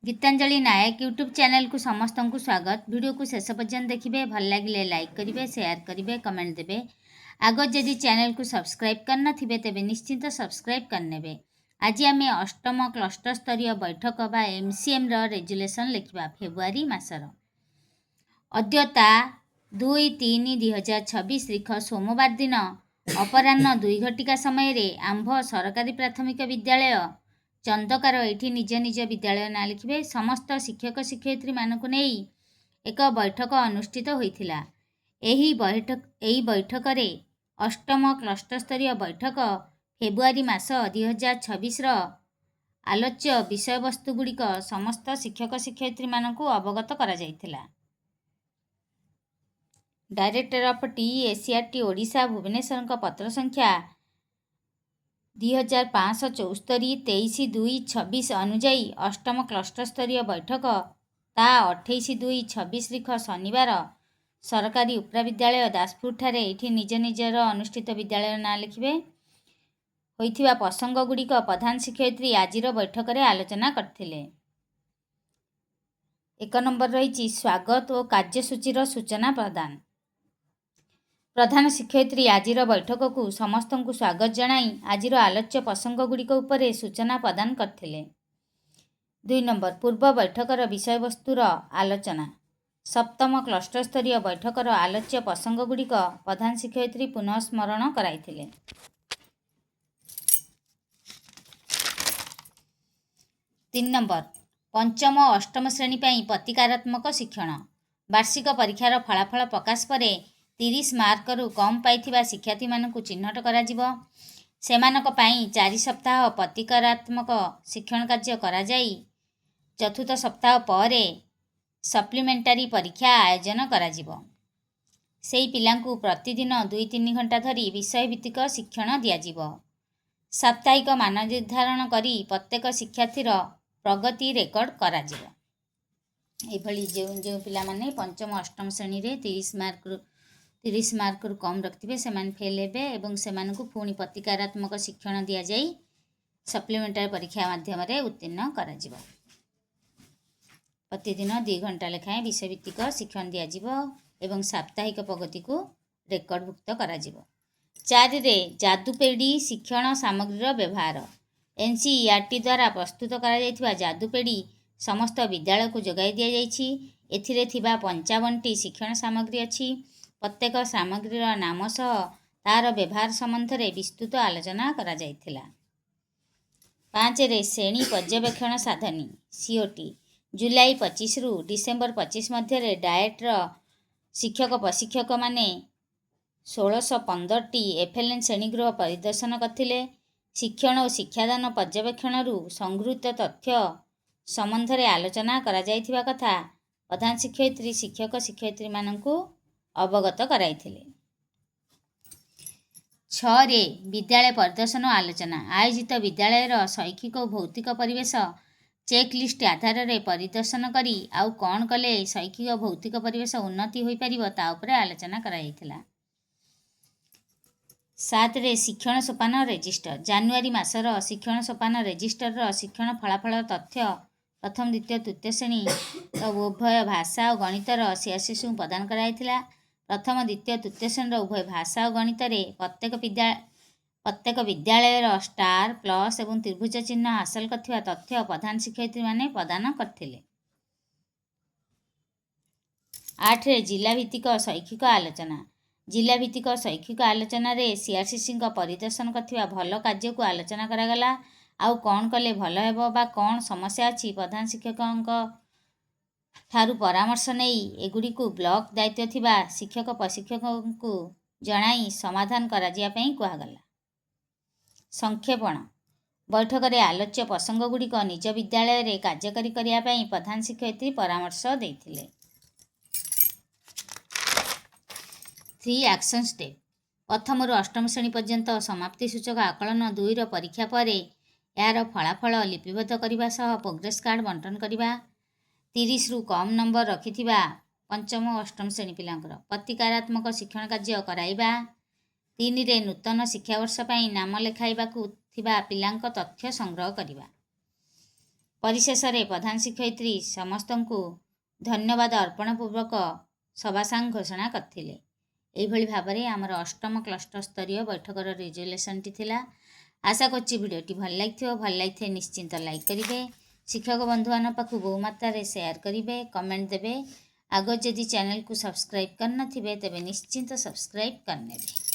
गीतांजलि नायक YouTube channel को समस्त को स्वागत। वीडियो को शेष पर्यंत देखिए, भल लगे लाइक करेंगे, शेयर करेंगे, कमेंट देवे। आग जदि चैनल को सब्सक्राइब करना तेज निश्चित सब्सक्राइब करने। आज आम अष्टम क्लस्टर स्तरीय बैठक बा एमसीएम रेजुलेशन लिखा फेब्रुआरी मासर अद्यता 2-3-2026 तारीख सोमवार दिन अपराह्न 2 घटिका समय आंभ सरकारी प्राथमिक विद्यालय चंदकार एठी निज निज विद्यालय ना लिखे। समस्त शिक्षक शिक्षयित्री मानक नहीं एक बैठक अनुष्ठित होइथिला। एही बैठक रे अष्टम क्लस्टर स्तरीय बैठक फेब्रुआरी मास 2026 आलोच्य विषय वस्तु गुड़िक समस्त शिक्षक शिक्षयित्री मानक अवगत करा जाइथिला। डायरेक्टर ऑफ टीएसआरटी ओडिशा भुवनेश्वर पत्र संख्या 2574 23/2/26 अनुजाई अष्टम क्लस्टर स्तरीय बैठक ता 28/2/26 तारीख शनिवार सरकारी उपरा विद्यालय दासपुर ठारे एठी निज निजर अनुष्ठित विद्यालय ना लिखे। होइथिबा प्रसंग गुड़िक प्रधान शिक्षयित्री आजिर बैठक रे आलोचना करथिले। 1 नंबर रही स्वागत और कार्यसूचीर सूचना प्रदान। प्रधान शिक्षयित्री आजिर बैठक को समस्त को स्वागत जनाई आजिर आलोच्य प्रसंग गुड़िक उपरे सूचना प्रदान करथिले। 2 नंबर पूर्व बैठकर विषय वस्तुर आलोचना। सप्तम क्लस्टर स्तरीय बैठकर आलोच्य प्रसंग गुड़िक प्रधान शिक्षयित्री पुनः स्मरण कराइथिले। 3 नंबर पंचम और अष्टम श्रेणी पर प्रतिकारात्मक शिक्षण वार्षिक परीक्षार फलाफल प्रकाश पर 30 मार्करू कम पाइथिबा शिक्षार्थी मानकु चिन्हट करा जिवो। सेमानक पई 4 सप्ताह प्रतिकारात्मक शिक्षण कार्य करा जाई चतुर्थ सप्ताह पर सप्लीमेंटारी परीक्षा आयोजन करा जिवो। सेई पिलांकु प्रतिदिन 2-3 घंटा धरी विषय भित्तिक शिक्षण दिया जिवो। साप्ताहिक मान निर्धारण करी प्रत्येक शिक्षार्थीर प्रगति रेकर्ड करा जिवो। एभली जो पिला माने पंचम अष्टम श्रेणी रे 30 मार्क कम रखिथे से फेल हेबे एवं सेमानकु पुणी प्रतिकारात्मक शिक्षण दिया जाई सप्लीमेंटारी परीक्षा माध्यम रे उत्तीर्ण करा जिवो। प्रतिदिन 2 घंटा लेखाएं विषय भित्तिक शिक्षण दिया जिवो एवं साप्ताहिक प्रगति को रेकर्डभुक्त करा जिवो। 4 रे जादुपेड़ी शिक्षण सामग्रीर व्यवहार एनसीईआरटी द्वारा प्रस्तुत करा जाइथिबा जादुपेड़ी समस्त विद्यालय को जोगाई दिया जाइछि। एथिरे थिबा 55टी शिक्षण सामग्री अछि। प्रत्येक सामग्रीर नाम सह तार व्यवहार संबंध में विस्तृत आलोचना करा जाइथिला। 5 रे श्रेणी पर्यवेक्षण साधनी सीओटी जुलाई 25 रु डिसेम्बर 25 मध्य डाएट्र शिक्षक प्रशिक्षक माने 1615टी एफएलएन श्रेणीगृह परिदर्शन करथिले। शिक्षण और शिक्षादान पर्यवेक्षण संगृहीत तथ्य संबंध में आलोचना करा जाइथिबा कथा प्रधान शिक्षयित्री शिक्षक शिक्षयित्री मानकु अवगत कराइथिले। 6 रे विद्यालय परिदर्शन आलोचना आयोजित विद्यालयर शैक्षिक और भौतिक परिवेश चेकलिस्ट आधार रे परिदर्शन करी आउ कौन कले शैक्षिक और भौतिक परिवेश उन्नति होई परिबो ता उपरे आलोचना कराइथिला। 7 रे शिक्षण सोपान रेजिस्टर जानुआरी मासर शिक्षण सोपान रेजिस्टर शिक्षण फलाफल तथ्य प्रथम द्वितीय तृतीय श्रेणी उभय भाषा और गणितर शिशु प्रदान कराइथिला। प्रथम द्वितीय तृतीय श्रेणी उभय भाषा और गणित प्रत्येक विद्यालयर स्टार प्लस एवं त्रिभुज चिन्ह हासिल करथिबा तथ्य प्रधान शिक्षयित्री माने प्रदान करथिले। 8 रे जिला भित्तिक शैक्षिक आलोचना जिला भित्तिक शैक्षिक आलोचना रे सीआरसीसी परिदर्शन करथिबा भल कार्य को आलोचना करागला आउ कौन कले भल हेबो बा कौन समस्या अछि प्रधान शिक्षक ठारू परामर्श नहीं एगुड़ी को ब्लॉक दायित्व थिबा शिक्षक प्रशिक्षक को जणाई समाधान करा जिया पई कुहागला। संक्षेपण बैठक रे आलोच्य प्रसंग गुड़िक निज विद्यालय रे कार्यकारी करिया पई प्रधान शिक्षयित्री परामर्श देथिले। 3 एक्शन स्टेप प्रथम रु अष्टम श्रेणी पर्यंत समाप्ति सूचक आकलन 2 रो परीक्षा पर यार फलाफल लिपिबद्ध करने सह प्रोग्रेस कार्ड बंटन करने। 30 रु कम नंबर रखिथिबा पंचम और अष्टम श्रेणी पिलांकर प्रतिकारात्मक शिक्षण कार्य कराइबा। 3 रे नूतन शिक्षावर्ष नाम लेखाइबाकु थिबा पिलांक तथ्य संग्रह करने। ପରିଶେଷରେ ପ୍ରଧାନ ଶିକ୍ଷୟିତ୍ରୀ ସମସ୍ତଙ୍କୁ ଧନ୍ୟବାଦ ଅର୍ପଣ ପୂର୍ବକ ସଭାସାଙ୍ଗ ଘୋଷଣା କରିଥିଲେ। ଏହିଭଳି ଭାବରେ ଆମର ଅଷ୍ଟମ କ୍ଲଷ୍ଟର ସ୍ତରୀୟ ବୈଠକର ରେଜୁଲେସନଟି ଥିଲା। ଆଶା କରୁଛି ଭିଡ଼ିଓଟି ଭଲ ଲାଗିଥିବ। ଭଲ ଲାଗିଥିଲେ ନିଶ୍ଚିନ୍ତ ଲାଇକ୍ କରିବେ, ଶିକ୍ଷକ ବନ୍ଧୁମାନଙ୍କ ପାଖକୁ ବହୁ ମାତ୍ରାରେ ସେୟାର କରିବେ, କମେଣ୍ଟ ଦେବେ। ଆଗ ଯଦି ଚ୍ୟାନେଲକୁ ସବସ୍କ୍ରାଇବ୍ କରିନଥିବେ ତେବେ ନିଶ୍ଚିନ୍ତ ସବସ୍କ୍ରାଇବ୍ କରିନେବେ।